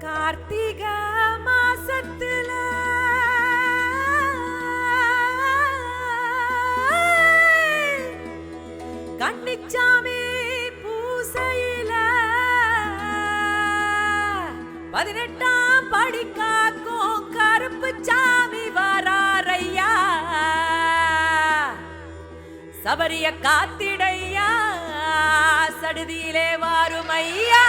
கார்த்திக மாசத்துல கன்னிச்சாமி பூசையில 18ஆம் படி காக்கும் கருப்பு சாமி வராரையா, சபரிய காத்திடையா, சடுதியிலே வாருமையா.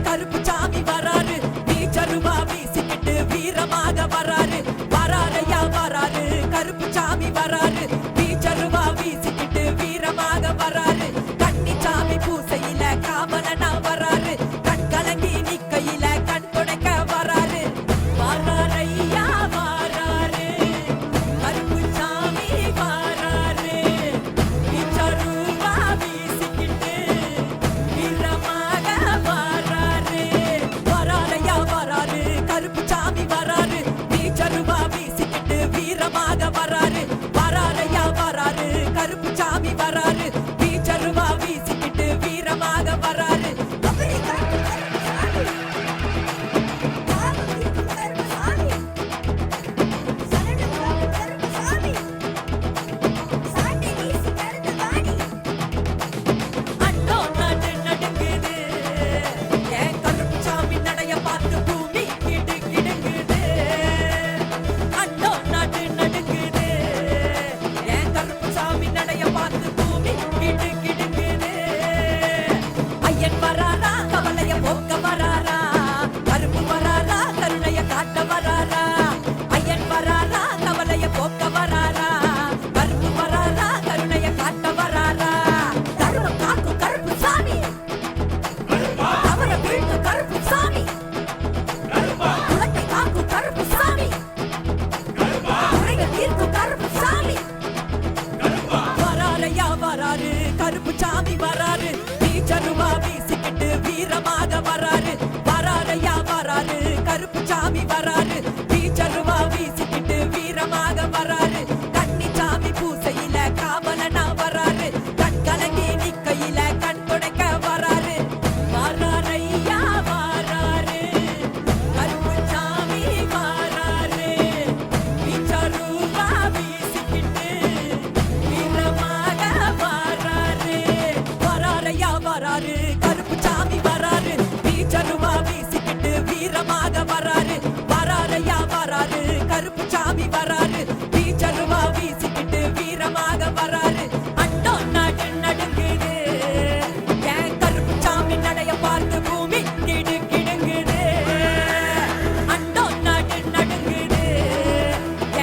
கருப்பு சாமி வராரு, நீச்சருவா வீசிக்கிட்டு வீரமாக வராரு. வராரையா வராரு, கருப்பு சாமி வராரு, நீச்சருவா வீசிக்கிட்டு வீரமாக வராரு. கன்னி சாமி பூசையில காவலனா வராரு, கண் கலங்கி நிக்கையில கண் துடைக்க வராரு. வராரையா வராரு, கருப்பு சாமி வராரு, நீச்சருவா வீசிக்கிட்டு வீரமாக வராரு. கருப்பு சாமி வராரு, நீச்சருவா வீசிக்கிட்டு வீரமாக வராரு. வராரையா வராரு, கருப்பு சாமி வராரு, நீச்சருவா வீசிக்கிட்டு வீரமாக வராரு. அண்டோ நாடு நடுங்குது, என் கருப்பு சாமி நடைய பார்த்து பூமி கிடு கிடுங்குது. அண்டோ நாடு நடுங்குது,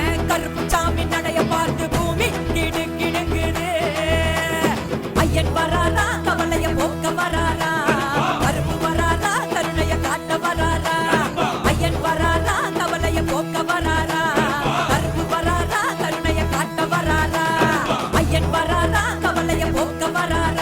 என் கருப்பு சாமி நடைய பார்த்து பூமி கிடு கிடுங்குது. ஐயன் வராரா, கவலைய போக்க வராரா, கருப்பு வராரா, கருணைய காட்ட வராரா. ஐயன் வராரா, கவலைய போக்க வராரா, கருப்பு வராரா, கருணைய காட்ட வராரா. ஐயன் வராரா, கவலைய போக்க வராரா.